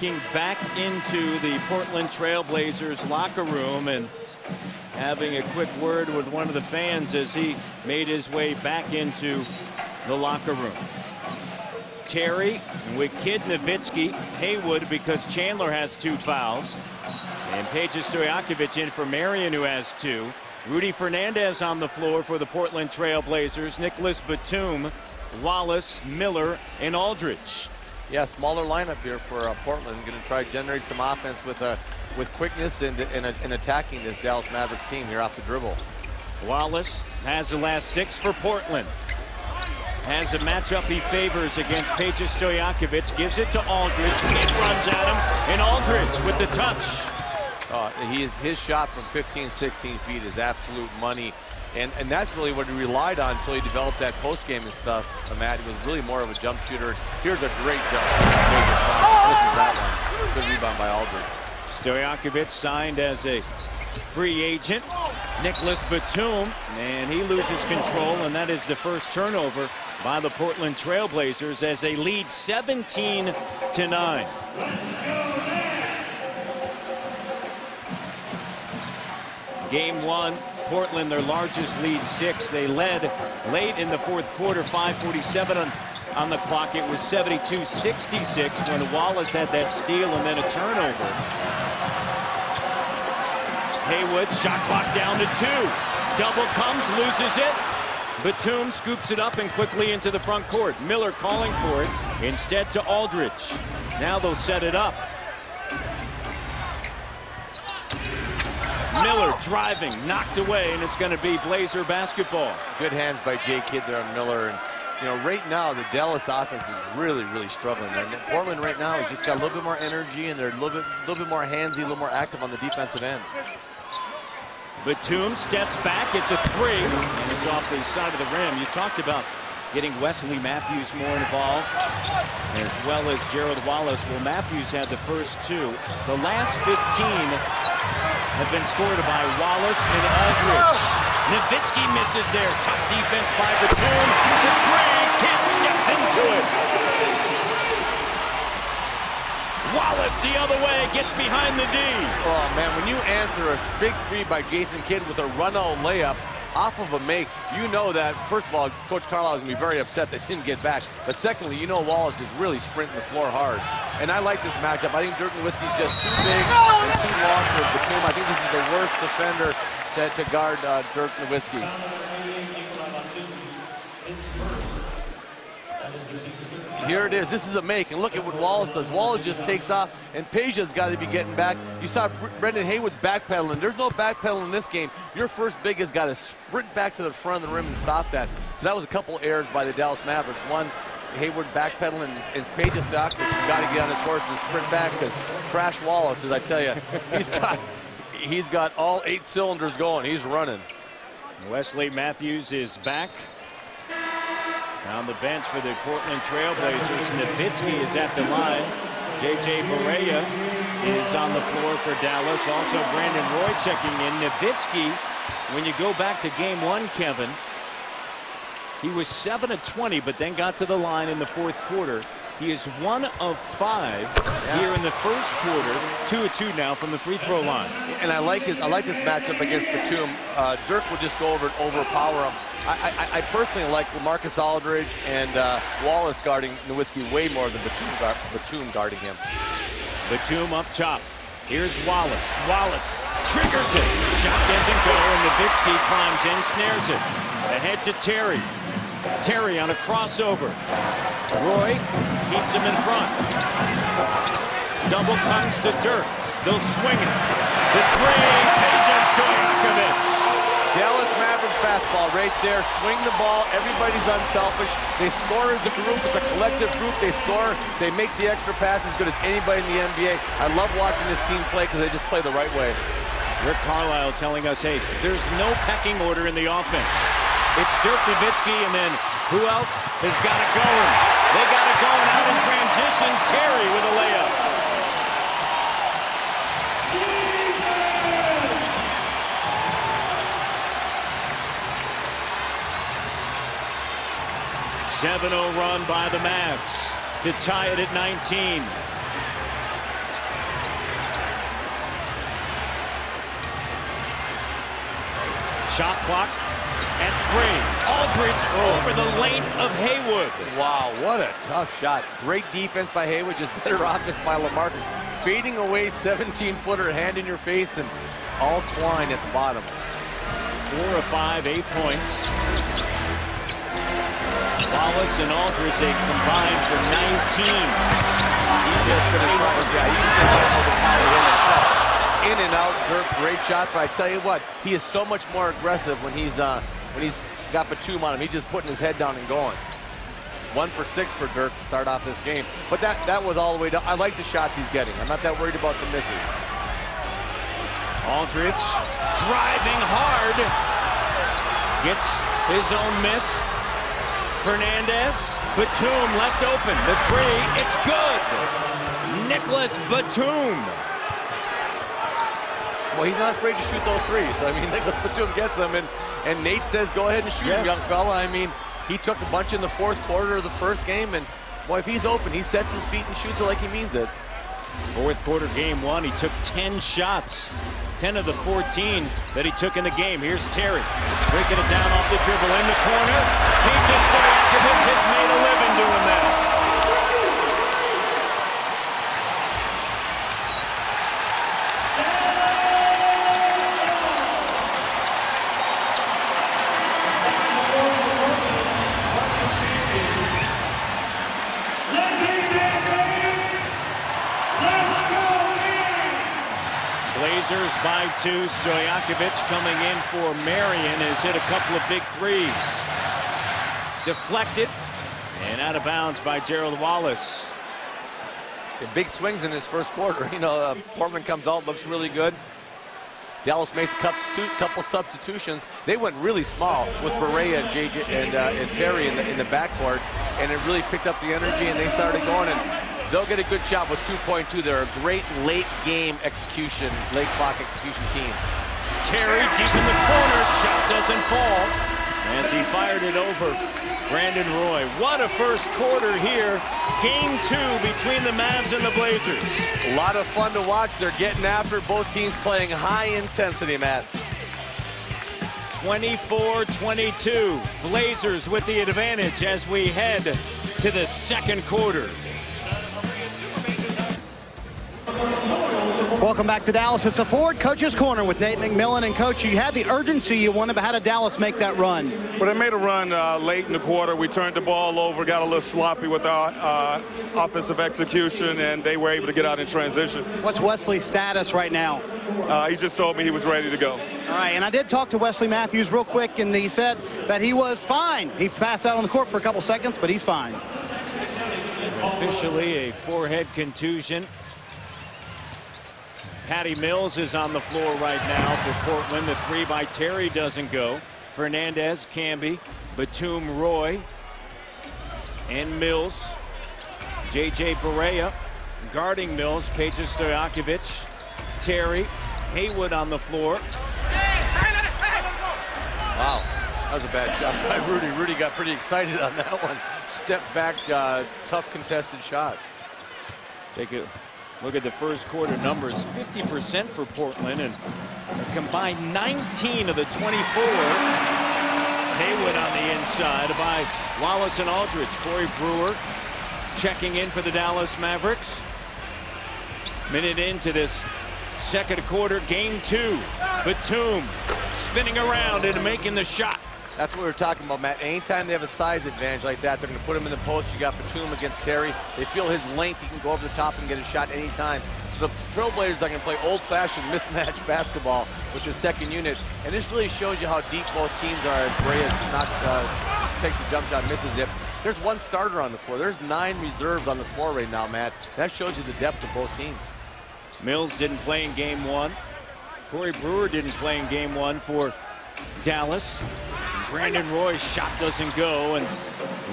walking back into the Portland Trail Blazers locker room and having a quick word with one of the fans as he made his way back into the locker room. Terry with Kid Nowitzki, Haywood because Chandler has 2 fouls, and Peja Stojakovic in for Marion, who has 2. Rudy Fernandez on the floor for the Portland Trail Blazers. Nicholas Batum, Wallace, Miller, and Aldridge. Yeah, smaller lineup here for Portland. Going to try to generate some offense with quickness and attacking this Dallas Mavericks team here off the dribble. Wallace has the last 6 for Portland. Has a matchup he favors against Peja Stojakovic. Gives it to Aldridge. Kid runs at him, and Aldridge with the touch. His shot from 15, 16 feet is absolute money. And that's really what he relied on until he developed that post-game and stuff. Matt, he was really more of a jump shooter. Here's a great jump. Misses that one. Good rebound by Aldridge. Stojakovic signed as a free agent. Nicholas Batum, and he loses control, and that is the first turnover by the Portland Trail Blazers as they lead 17-9. Game 1, Portland, their largest lead, 6. They led late in the fourth quarter, 5:47 on the clock. It was 72-66 when Wallace had that steal and then a turnover. Haywood, shot clock down to 2. Double comes, loses it. Batum scoops it up and quickly into the front court. Miller calling for it, instead to Aldridge. Now they'll set it up. Miller driving, knocked away, and it's going to be Blazer basketball. Good hands by Jay Kidd there on Miller. And you know, right now the Dallas offense is really struggling. And Portland right now has just got a little bit more energy, and they're a little bit more handsy, a little more active on the defensive end. Batum steps back. It's a 3, and it's off the side of the rim. You talked about getting Wesley Matthews more involved, as well as Gerald Wallace. Well, Matthews had the first 2. The last 15 have been scored by Wallace and Aldridge. Nowitzki misses there. Tough defense by Batum. The 3. Kid steps into it. Wallace the other way, gets behind the D. Oh man, when you answer a big 3 by Jason Kidd with a run-out layup off of a make, you know that, first of all, Coach Carlisle is going to be very upset that he didn't get back. But secondly, you know Wallace is really sprinting the floor hard. And I like this matchup. I think Dirk Nowitzki's just too big and too long for Batum. I think this is the worst defender to guard Dirk Nowitzki. Here it is. This is a make, and look at what Wallace does. Wallace just takes off, and Peja's got to be getting back. You saw Brendan Haywood backpedaling. There's no backpedaling in this game. Your first big has got to sprint back to the front of the rim and stop that. So that was a couple errors by the Dallas Mavericks. One, Haywood backpedaling, and Peja stopped. Got to get on his horse and sprint back, because Crash Wallace, as I tell you, he's got all 8 cylinders going. He's running. Wesley Matthews is back on the bench for the Portland Trail Blazers. Nowitzki is at the line. J.J. Barea is on the floor for Dallas. Also Brandon Roy checking in. Nowitzki, when you go back to game 1, Kevin, he was 7 of 20, but then got to the line in the fourth quarter. He is 1 of 5 here in the first quarter. 2 of 2 now from the free throw line. And I like this matchup against Batum. Dirk will just go over and overpower him. I personally like LaMarcus Aldridge and Wallace guarding Nowitzki way more than Batum guarding him. Batum up top. Here's Wallace. Wallace triggers it. Shot doesn't go, and Nowitzki climbs in, snares it. Ahead to Terry. Terry on a crossover. Roy keeps him in front. Double comes to Dirk. They'll swing it. The 3, Peja Stojakovic. Dallas Mavericks fastball right there. Swing the ball. Everybody's unselfish. They score as a group. It's a collective group. They score. They make the extra pass as good as anybody in the NBA. I love watching this team play because they just play the right way. Rick Carlisle telling us, hey, there's no pecking order in the offense. It's Dirk Nowitzki, and then who else has got it going? They got it going out in transition. Terry with a layup. A 7-0 run by the Mavs to tie it at 19. Shot clock at 3. Aldridge over the length of Haywood. Wow, what a tough shot. Great defense by Haywood, just better offense by LaMarcus. Fading away, 17-footer, hand in your face, and all Twine at the bottom. 4 of 5, 8 points. Wallace and Aldridge, they combined for 19. He's just going to try to, he's going to overpower in and out. Dirk, great shot, but I tell you what, he is so much more aggressive when he's got Batum on him. He's just putting his head down and going. 1 for 6 for Dirk to start off this game. But that was all the way down. I like the shots he's getting. I'm not that worried about the misses. Aldridge driving hard. Gets his own miss. Fernandez. Batum left open. The 3. It's good. Nicholas Batum. Well, he's not afraid to shoot those threes. I mean, Nicholas Batum gets them, and Nate says, go ahead and shoot him, young fella. I mean, he took a bunch in the 4th quarter of the first game, and boy, if he's open, he sets his feet and shoots it like he means it. 4th quarter, game 1, he took 10 shots. 10 of the 14 that he took in the game. Here's Terry breaking it down off the dribble in the corner. Stojakovic has made a living doing that. Blazers by 2. Stojakovic coming in for Marion has hit a couple of big threes. Deflected and out of bounds by Gerald Wallace. Big swings in his first quarter. You know, Portland comes out, looks really good. Dallas makes a couple substitutions. They went really small with Berea and JJ and Terry in the backcourt, and it really picked up the energy, and they started going. And they'll get a good shot with 2.2. They're a great late game execution, late clock execution team. Terry deep in the corner, shot doesn't fall as he fired it over Brandon Roy. What a first quarter here. Game 2 between the Mavs and the Blazers. A lot of fun to watch. They're getting after both teams playing high intensity, Matt. 24-22. Blazers with the advantage as we head to the second quarter. Welcome back to Dallas. It's a Ford Coach's Corner with Nate McMillan. And, Coach, you had the urgency you wanted, but how did Dallas make that run? Well, they made a run late in the quarter. We turned the ball over, got a little sloppy with our offensive execution, and they were able to get out in transition. What's Wesley's status right now? He just told me he was ready to go. All right, and I did talk to Wesley Matthews real quick, and he said that he was fine. He passed out on the court for a couple seconds, but he's fine. Officially a forehead contusion. Patty Mills is on the floor right now for Portland. The 3 by Terry doesn't go. Fernandez, Camby, Batum, Roy, and Mills. J.J. Berea guarding Mills. Peja Stojakovic, Terry, Haywood on the floor. Wow, that was a bad shot by Rudy. Rudy got pretty excited on that one. Step back, tough contested shot. Take a look at the first quarter numbers. 50% for Portland and a combined 19 of the 24. Haywood on the inside by Wallace and Aldridge. Corey Brewer checking in for the Dallas Mavericks. Minute into this second quarter, game 2. Batum spinning around and making the shot. That's what we were talking about, Matt. Anytime they have a size advantage like that, they're going to put him in the post. You got Batum against Terry. They feel his length. He can go over the top and get a shot anytime. So the Trailblazers are going to play old-fashioned mismatch basketball with the second unit. And this really shows you how deep both teams are as Berea takes a jump shot, misses it. There's one starter on the floor. There's 9 reserves on the floor right now, Matt. That shows you the depth of both teams. Mills didn't play in game 1. Corey Brewer didn't play in game 1 for Dallas. Brandon Roy's shot doesn't go, and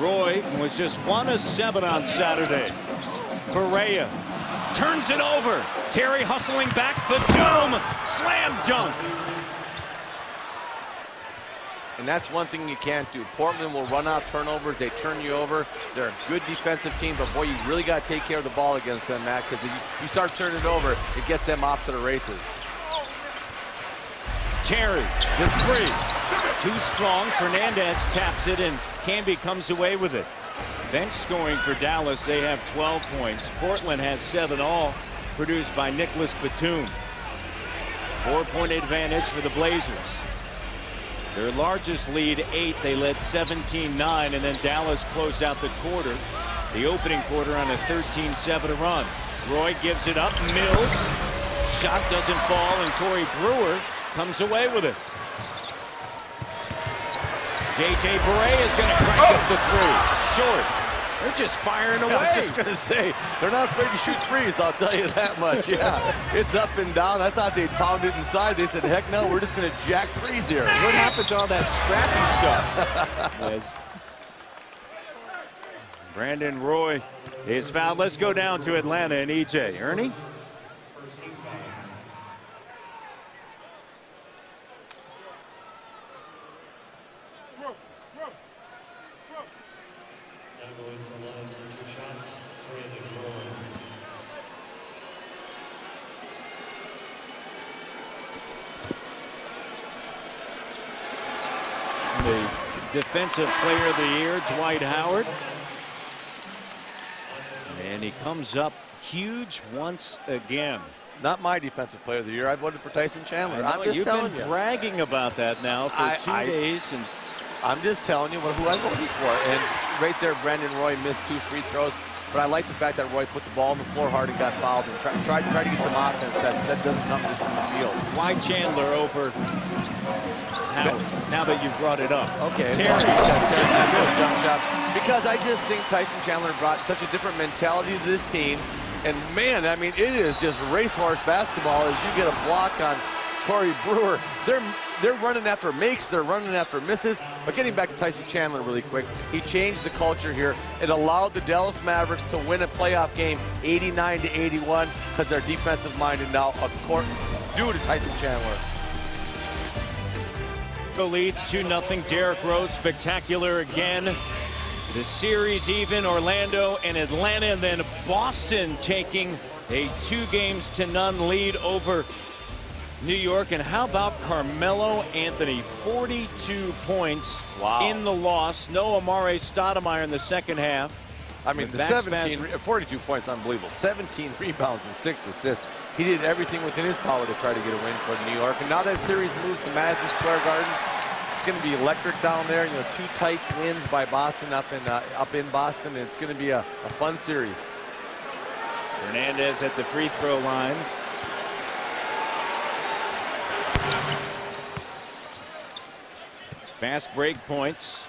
Roy was just 1 of 7 on Saturday. Berea turns it over. Terry hustling back. Batum slam dunk. And that's one thing you can't do. Portland will run out turnovers. They turn you over. They're a good defensive team, but boy, you really got to take care of the ball against them, Matt, because if you start turning it over, it gets them off to the races. Terry to three. Too strong. Fernandez taps it, and Camby comes away with it. Bench scoring for Dallas. They have 12 points. Portland has 7 all, produced by Nicholas Batum. 4-point advantage for the Blazers. Their largest lead, 8. They led 17-9, and then Dallas closed out the quarter, the opening quarter, on a 13-7 run. Roy gives it up. Mills. Shot doesn't fall, and Corey Brewer comes away with it. J.J. Barea is going to crank up the three. Short. They're just firing away. I was just going to say, they're not afraid to shoot threes, I'll tell you that much. Yeah, it's up and down. I thought they'd pound it inside. They said, heck no, we're just going to jack threes here. What happened to all that scrappy stuff? Yes. Brandon Roy is fouled. Let's go down to Atlanta and E.J. Ernie? The Defensive Player of the Year, Dwight Howard. And he comes up huge once again. Not my Defensive Player of the Year. I voted for Tyson Chandler. I'm just telling you. You've been bragging about that now for 2 days. And I'm just telling you who I voted for. And right there, Brandon Roy missed 2 free throws. But I like the fact that Roy put the ball on the floor hard and got fouled and tried to get some offense that doesn't come just from the field. Why Chandler over Howard, now that you've brought it up? Okay. Terry. Jump shot. Because I just think Tyson Chandler brought such a different mentality to this team. And man, I mean, it is just racehorse basketball as you get a block on Corey Brewer. They're running after makes, they're running after misses. But getting back to Tyson Chandler really quick, he changed the culture here. It allowed the Dallas Mavericks to win a playoff game 89-81 because they're defensive minded now, of course, due to Tyson Chandler. Leads 2-0. Derrick Rose spectacular again. The series even. Orlando and Atlanta, and then Boston taking a 2-0 lead over New York. And how about Carmelo Anthony? 42 points in the loss. No Amare Stoudemire in the second half. I mean, the 42 points, unbelievable. 17 rebounds and 6 assists. He did everything within his power to try to get a win for New York. And now that series moves to Madison Square Garden, it's going to be electric down there. You know, 2 tight wins by Boston up in Boston. And it's going to be a fun series. Fernandez at the free throw line. Fast break points.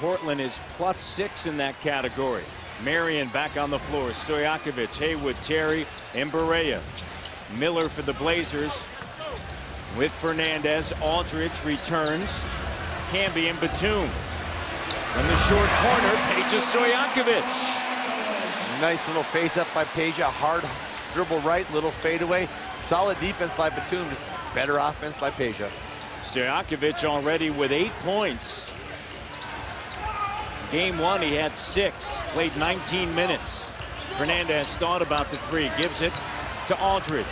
Portland is +6 in that category. Marion back on the floor. Stojakovic, Haywood, Terry, and Barea. Miller for the Blazers with Fernandez. Aldridge returns. Camby and Batum. From the short corner, Peja Stojakovic. Nice little face up by Peja. Hard dribble right, little fadeaway. Solid defense by Batum. Just better offense by Peja. Stojakovic already with 8 points. Game 1, he had 6, played 19 minutes. Fernandez thought about the three, gives it to Aldridge.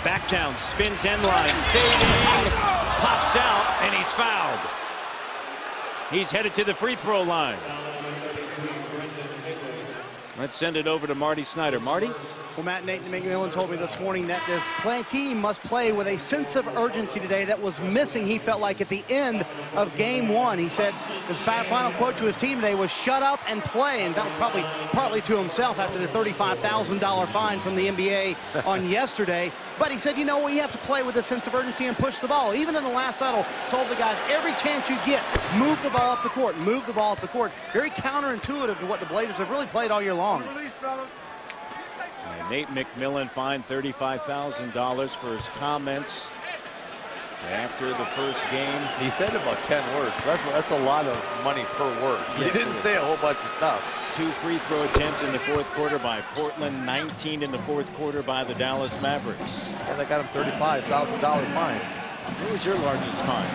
Back down, spins end line, fading, pops out, and he's fouled. He's headed to the free throw line. Let's send it over to Marty Snyder. Marty? Well, Matt, Nate McMillan told me this morning that this team must play with a sense of urgency today that was missing, he felt like, at the end of Game 1. He said his final quote to his team today was, "Shut up and play," and that was probably partly to himself after the $35,000 fine from the NBA on yesterday. But he said, you know, we have to play with a sense of urgency and push the ball. Even in the last huddle, told the guys, every chance you get, move the ball up the court, move the ball up the court. Very counterintuitive to what the Blazers have really played all year long. And Nate McMillan fined $35,000 for his comments after the first game. He said about 10 words. That's a lot of money per word. He didn't say a whole bunch of stuff. 2 free throw attempts in the fourth quarter by Portland, 19 in the fourth quarter by the Dallas Mavericks. And they got him $35,000 fine. What was your largest fine?